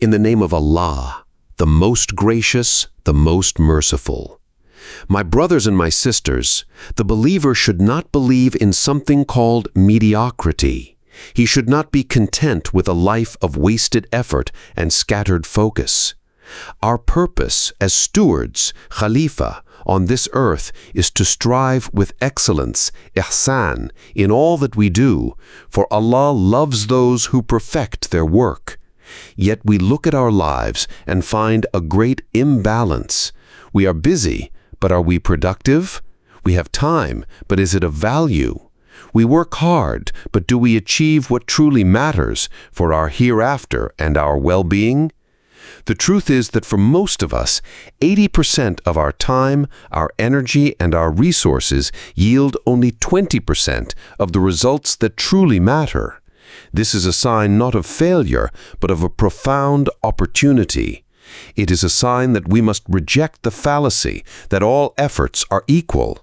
in the name of Allah, the most gracious, the most merciful. My brothers and my sisters, the believer should not believe in something called mediocrity. He should not be content with a life of wasted effort and scattered focus. Our purpose as stewards, Khalifa, on this earth is to strive with excellence, Ihsan, in all that we do, for Allah loves those who perfect their work. Yet we look at our lives and find a great imbalance. We are busy, but are we productive? We have time, but is it of value? We work hard, but do we achieve what truly matters for our hereafter and our well-being? The truth is that for most of us, 80% of our time, our energy, and our resources yield only 20% of the results that truly matter. This is a sign not of failure, but of a profound opportunity. It is a sign that we must reject the fallacy that all efforts are equal.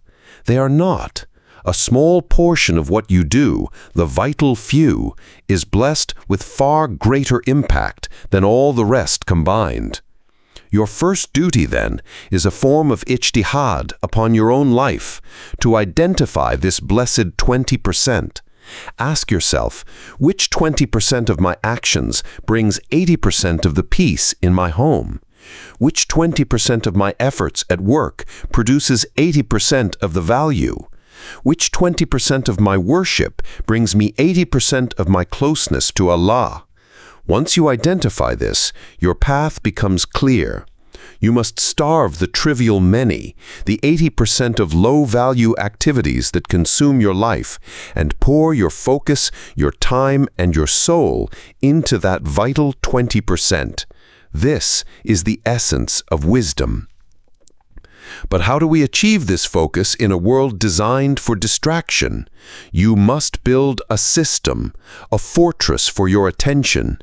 They are not. A small portion of what you do, the vital few, is blessed with far greater impact than all the rest combined. Your first duty, then, is a form of Ijtihad upon your own life, to identify this blessed 20%. Ask yourself, which 20% of my actions brings 80% of the peace in my home? Which 20% of my efforts at work produces 80% of the value? Which 20% of my worship brings me 80% of my closeness to Allah? Once you identify this, your path becomes clear. You must starve the trivial many, the 80% of low-value activities that consume your life, and pour your focus, your time, and your soul into that vital 20%. This is the essence of wisdom. But how do we achieve this focus in a world designed for distraction? You must build a system, a fortress for your attention.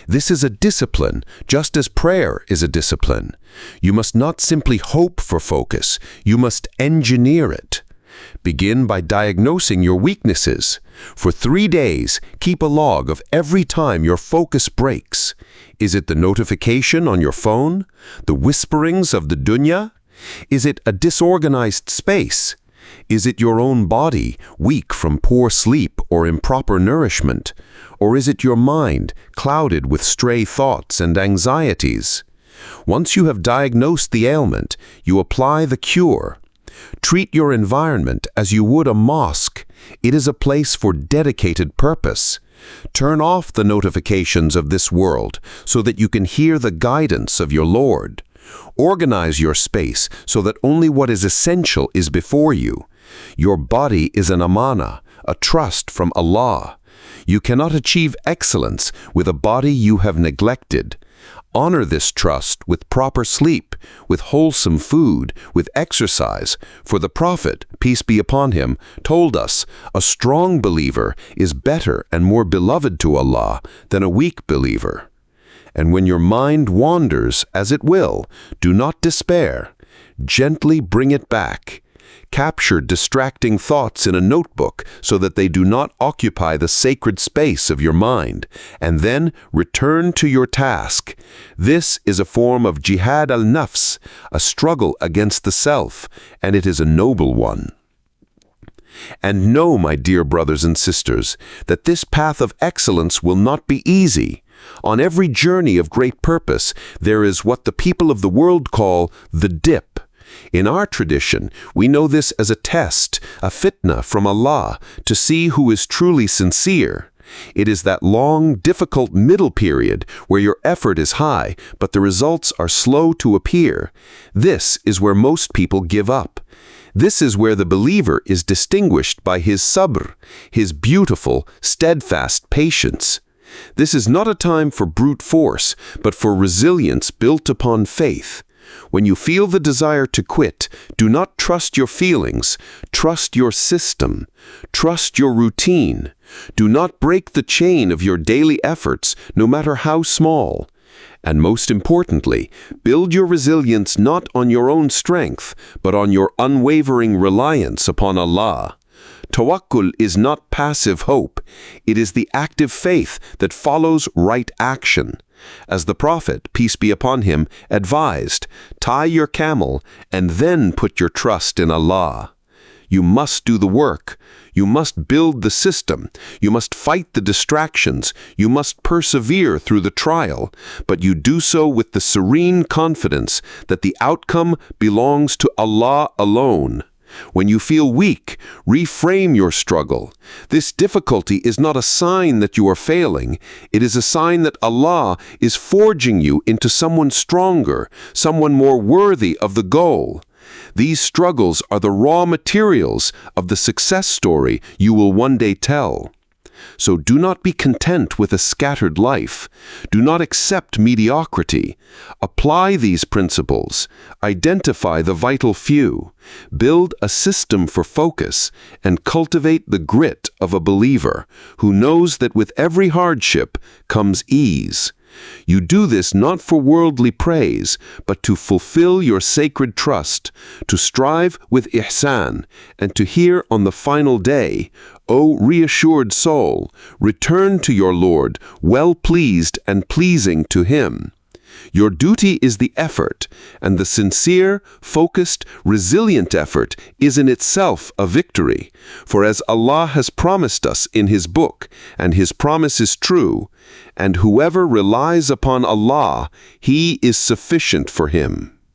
This is a discipline, just as prayer is a discipline. You must not simply hope for focus, you must engineer it. Begin by diagnosing your weaknesses. For 3 days, keep a log of every time your focus breaks. Is it the notification on your phone? The whisperings of the dunya? Is it a disorganized space? Is it your own body, weak from poor sleep or improper nourishment? Or is it your mind, clouded with stray thoughts and anxieties? Once you have diagnosed the ailment, you apply the cure. Treat your environment as you would a mosque. It is a place for dedicated purpose. Turn off the notifications of this world so that you can hear the guidance of your Lord. Organize your space so that only what is essential is before you. Your body is an amana, a trust from Allah. You cannot achieve excellence with a body you have neglected. Honor this trust with proper sleep, with wholesome food, with exercise, for the Prophet, peace be upon him, told us, a strong believer is better and more beloved to Allah than a weak believer. And when your mind wanders, as it will, do not despair. Gently bring it back. Capture distracting thoughts in a notebook so that they do not occupy the sacred space of your mind, and then return to your task. This is a form of jihad al-Nafs, a struggle against the self, and it is a noble one. And know, my dear brothers and sisters, that this path of excellence will not be easy. On every journey of great purpose, there is what the people of the world call the dip. In our tradition, we know this as a test, a fitna from Allah, to see who is truly sincere. It is that long, difficult middle period where your effort is high, but the results are slow to appear. This is where most people give up. This is where the believer is distinguished by his sabr, his beautiful, steadfast patience. This is not a time for brute force, but for resilience built upon faith. When you feel the desire to quit, do not trust your feelings. Trust your system. Trust your routine. Do not break the chain of your daily efforts, no matter how small. And most importantly, build your resilience not on your own strength, but on your unwavering reliance upon Allah. Tawakkul is not passive hope. It is the active faith that follows right action. As the Prophet, peace be upon him, advised, tie your camel and then put your trust in Allah. You must do the work. You must build the system. You must fight the distractions. You must persevere through the trial. But you do so with the serene confidence that the outcome belongs to Allah alone. When you feel weak, reframe your struggle. This difficulty is not a sign that you are failing. It is a sign that Allah is forging you into someone stronger, someone more worthy of the goal. These struggles are the raw materials of the success story you will one day tell. So do not be content with a scattered life. Do not accept mediocrity. Apply these principles. Identify the vital few. Build a system for focus and cultivate the grit of a believer who knows that with every hardship comes ease. You do this not for worldly praise, but to fulfill your sacred trust, to strive with Ihsan, and to hear on the final day, O reassured soul, return to your Lord, well pleased and pleasing to Him. Your duty is the effort, and the sincere, focused, resilient effort is in itself a victory. For as Allah has promised us in His book, and His promise is true, and whoever relies upon Allah, He is sufficient for him.